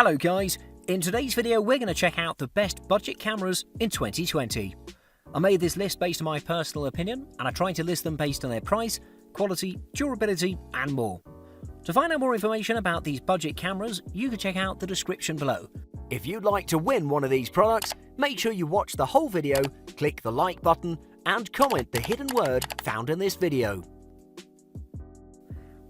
Hello guys, in today's video we're going to check out the best budget cameras in 2020. I made this list based on my personal opinion and I tried to list them based on their price, quality, durability and more. To find out more information about these budget cameras, you can check out the description below. If you'd like to win one of these products, make sure you watch the whole video, click the like button and comment the hidden word found in this video.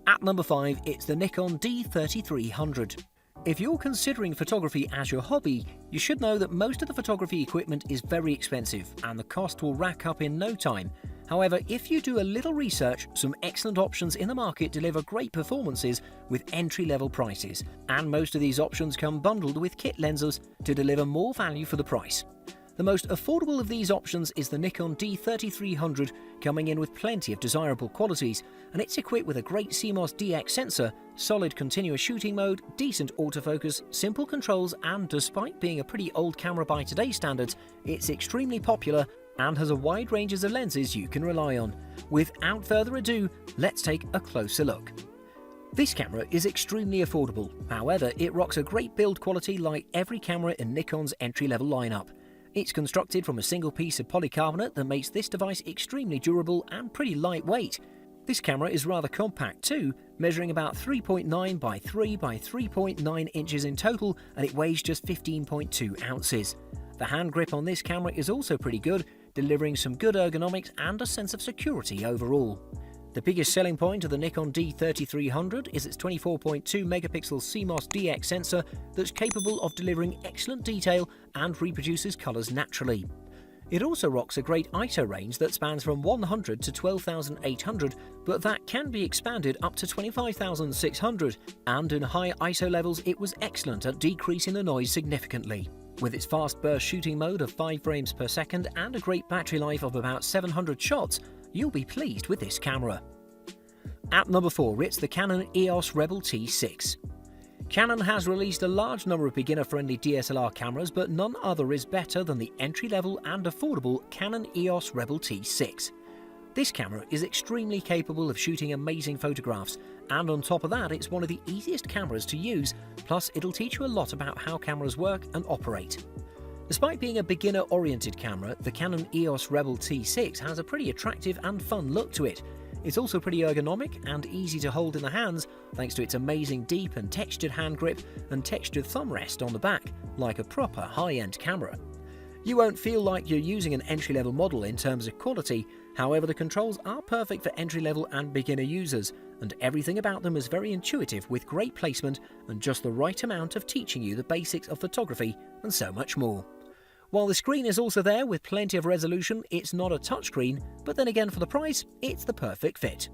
At number 5, it's the Nikon D3300. If you're considering photography as your hobby, you should know that most of the photography equipment is very expensive and the cost will rack up in no time. However, if you do a little research, some excellent options in the market deliver great performances with entry-level prices, and most of these options come bundled with kit lenses to deliver more value for the price. The most affordable of these options is the Nikon D3300, coming in with plenty of desirable qualities, and it's equipped with a great CMOS DX sensor, solid continuous shooting mode, decent autofocus, simple controls, and despite being a pretty old camera by today's standards, it's extremely popular and has a wide range of lenses you can rely on. Without further ado, let's take a closer look. This camera is extremely affordable, however it rocks a great build quality like every camera in Nikon's entry-level lineup. It's constructed from a single piece of polycarbonate that makes this device extremely durable and pretty lightweight. This camera is rather compact too, measuring about 3.9 by 3 by 3.9 inches in total, and it weighs just 15.2 ounces. The hand grip on this camera is also pretty good, delivering some good ergonomics and a sense of security overall. The biggest selling point of the Nikon D3300 is its 24.2 megapixel CMOS DX sensor that's capable of delivering excellent detail and reproduces colours naturally. It also rocks a great ISO range that spans from 100 to 12,800, but that can be expanded up to 25,600, and in high ISO levels it was excellent at decreasing the noise significantly. With its fast burst shooting mode of 5 frames per second and a great battery life of about 700 shots, you'll be pleased with this camera. At number 4, it's the Canon EOS Rebel T6. Canon has released a large number of beginner-friendly DSLR cameras, but none other is better than the entry-level and affordable Canon EOS Rebel T6. This camera is extremely capable of shooting amazing photographs, and on top of that it's one of the easiest cameras to use, plus it'll teach you a lot about how cameras work and operate. Despite being a beginner-oriented camera, the Canon EOS Rebel T6 has a pretty attractive and fun look to it. It's also pretty ergonomic and easy to hold in the hands thanks to its amazing deep and textured hand grip and textured thumb rest on the back, like a proper high-end camera. You won't feel like you're using an entry-level model in terms of quality, however the controls are perfect for entry-level and beginner users, and everything about them is very intuitive with great placement and just the right amount of teaching you the basics of photography and so much more. While the screen is also there with plenty of resolution, it's not a touchscreen, but then again for the price, it's the perfect fit.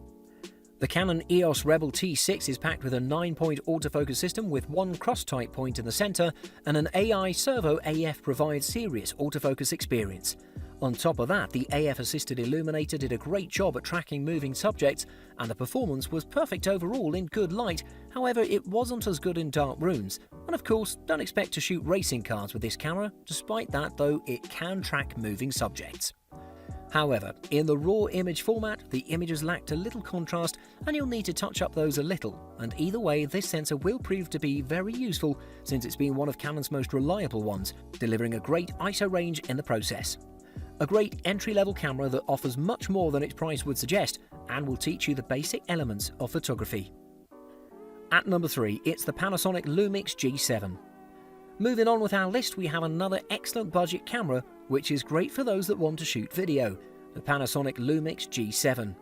The Canon EOS Rebel T6 is packed with a 9-point autofocus system with one cross-type point in the center, and an AI Servo AF provides serious autofocus experience. On top of that, the AF-assisted illuminator did a great job at tracking moving subjects, and the performance was perfect overall in good light, however it wasn't as good in dark rooms. And of course, don't expect to shoot racing cars with this camera, despite that though it can track moving subjects. However, in the raw image format, the images lacked a little contrast and you'll need to touch up those a little, and either way this sensor will prove to be very useful since it's been one of Canon's most reliable ones, delivering a great ISO range in the process. A great entry-level camera that offers much more than its price would suggest and will teach you the basic elements of photography. At number 3, it's the Panasonic Lumix G7. Moving on with our list, we have another excellent budget camera which is great for those that want to shoot video, the Panasonic Lumix G7.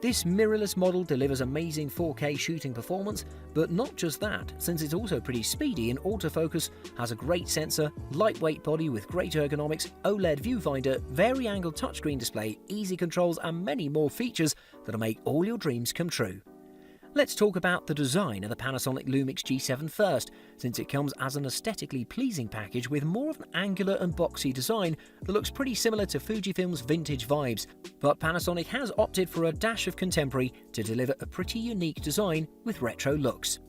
This mirrorless model delivers amazing 4K shooting performance, but not just that, since it's also pretty speedy in autofocus, has a great sensor, lightweight body with great ergonomics, OLED viewfinder, vari-angled touchscreen display, easy controls and many more features that'll make all your dreams come true. Let's talk about the design of the Panasonic Lumix G7 first, since it comes as an aesthetically pleasing package with more of an angular and boxy design that looks pretty similar to Fujifilm's vintage vibes, but Panasonic has opted for a dash of contemporary to deliver a pretty unique design with retro looks.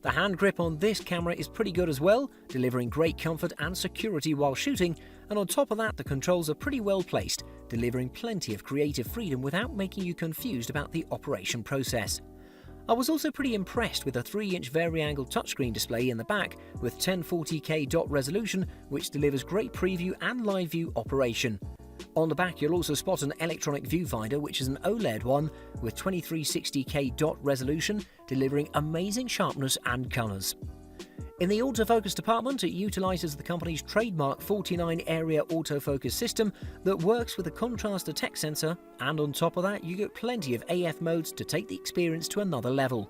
The hand grip on this camera is pretty good as well, delivering great comfort and security while shooting, and on top of that the controls are pretty well placed, delivering plenty of creative freedom without making you confused about the operation process. I was also pretty impressed with the 3-inch vari-angle touchscreen display in the back with 1040p dot resolution, which delivers great preview and live view operation. On the back you'll also spot an electronic viewfinder, which is an OLED one with 2360p dot resolution, delivering amazing sharpness and colours. In the autofocus department, it utilises the company's trademark 49 area autofocus system that works with a contrast detect sensor, and on top of that you get plenty of AF modes to take the experience to another level.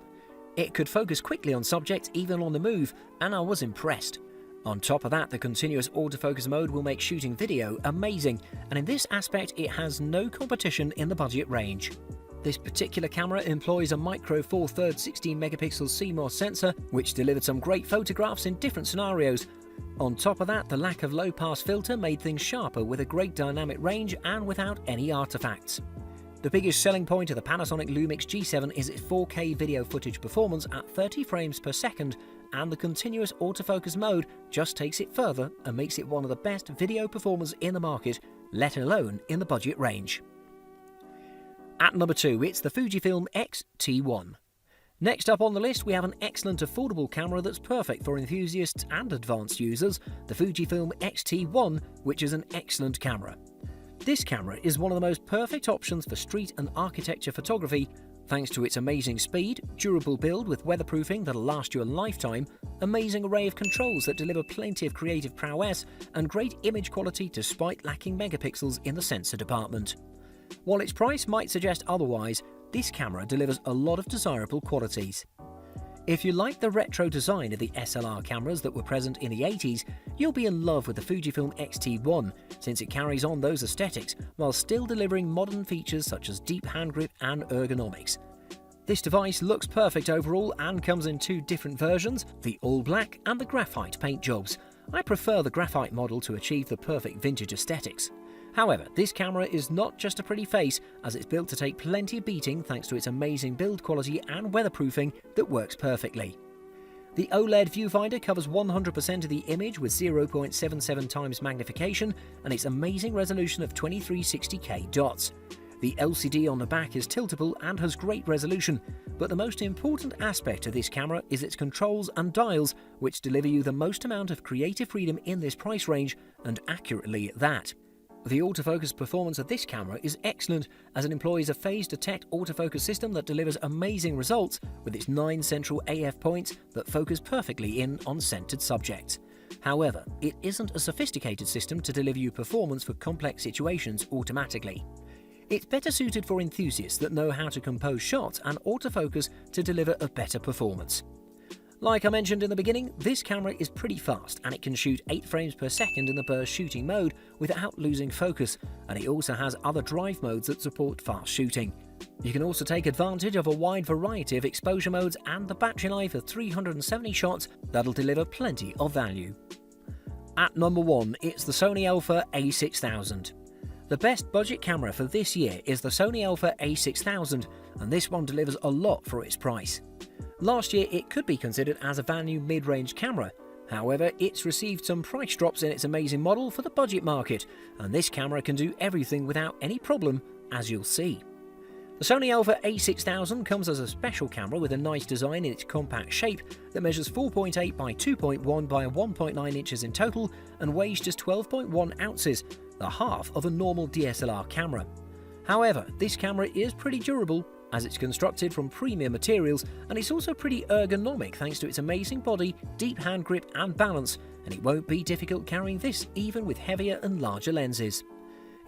It could focus quickly on subjects even on the move, and I was impressed. On top of that, the continuous autofocus mode will make shooting video amazing, and in this aspect it has no competition in the budget range. This particular camera employs a micro Four Thirds 16 megapixel CMOS sensor, which delivered some great photographs in different scenarios. On top of that, the lack of low-pass filter made things sharper with a great dynamic range and without any artifacts. The biggest selling point of the Panasonic Lumix G7 is its 4K video footage performance at 30 frames per second, and the continuous autofocus mode just takes it further and makes it one of the best video performers in the market, let alone in the budget range. At number 2, it's the Fujifilm X-T1. Next up on the list, we have an excellent affordable camera that's perfect for enthusiasts and advanced users, the Fujifilm X-T1, which is an excellent camera. This camera is one of the most perfect options for street and architecture photography, thanks to its amazing speed, durable build with weatherproofing that'll last you a lifetime, amazing array of controls that deliver plenty of creative prowess, and great image quality despite lacking megapixels in the sensor department. While its price might suggest otherwise, this camera delivers a lot of desirable qualities. If you like the retro design of the SLR cameras that were present in the 80s, you'll be in love with the Fujifilm X-T1, since it carries on those aesthetics while still delivering modern features such as deep hand grip and ergonomics. This device looks perfect overall and comes in 2 different versions, the all-black and the graphite paint jobs. I prefer the graphite model to achieve the perfect vintage aesthetics. However, this camera is not just a pretty face, as it's built to take plenty of beating thanks to its amazing build quality and weatherproofing that works perfectly. The OLED viewfinder covers 100% of the image with 0.77 times magnification and its amazing resolution of 2360p dots. The LCD on the back is tiltable and has great resolution, but the most important aspect of this camera is its controls and dials, which deliver you the most amount of creative freedom in this price range, and accurately at that. The autofocus performance of this camera is excellent, as it employs a phase detect autofocus system that delivers amazing results with its 9 central AF points that focus perfectly in on centered subjects. However, it isn't a sophisticated system to deliver you performance for complex situations automatically. It's better suited for enthusiasts that know how to compose shots and autofocus to deliver a better performance. Like I mentioned in the beginning, this camera is pretty fast and it can shoot 8 frames per second in the burst shooting mode without losing focus, and it also has other drive modes that support fast shooting. You can also take advantage of a wide variety of exposure modes and the battery life of 370 shots that'll deliver plenty of value. At number 1, it's the Sony Alpha A6000. The best budget camera for this year is the Sony Alpha A6000, and this one delivers a lot for its price. Last year it could be considered as a value mid-range camera, however it's received some price drops in its amazing model for the budget market, and this camera can do everything without any problem, as you'll see. The Sony Alpha A6000 comes as a special camera with a nice design in its compact shape that measures 4.8 by 2.1 by 1.9 inches in total and weighs just 12.1 ounces, the half of a normal DSLR camera. However, this camera is pretty durable, as it's constructed from premium materials, and it's also pretty ergonomic thanks to its amazing body, deep hand grip and balance, and it won't be difficult carrying this even with heavier and larger lenses.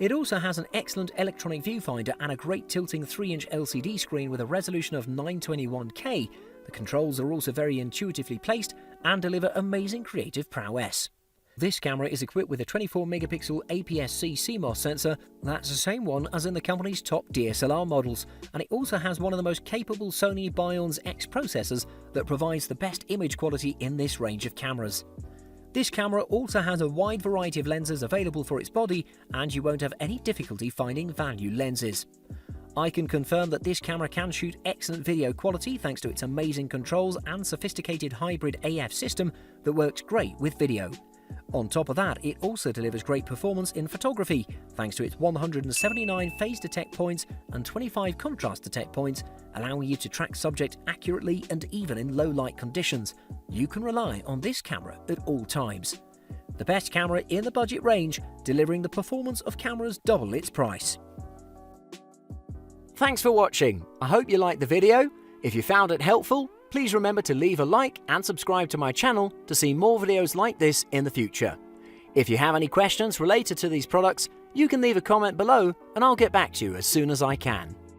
It also has an excellent electronic viewfinder and a great tilting 3-inch LCD screen with a resolution of 921K. The controls are also very intuitively placed and deliver amazing creative prowess. This camera is equipped with a 24 megapixel APS-C CMOS sensor. That's the same one as in the company's top DSLR models, and it also has one of the most capable Sony Bions X processors that provides the best image quality in this range of cameras. This camera also has a wide variety of lenses available for its body, and you won't have any difficulty finding value lenses. I can confirm that this camera can shoot excellent video quality thanks to its amazing controls and sophisticated hybrid AF system that works great with video. On top of that, it also delivers great performance in photography thanks to its 179 phase detect points and 25 contrast detect points, allowing you to track subject accurately and even in low light conditions. You can rely on this camera at all times. The best camera in the budget range, delivering the performance of cameras double its price. Thanks for watching. I hope you liked the video. If you found it helpful, please remember to leave a like and subscribe to my channel to see more videos like this in the future. If you have any questions related to these products, you can leave a comment below and I'll get back to you as soon as I can.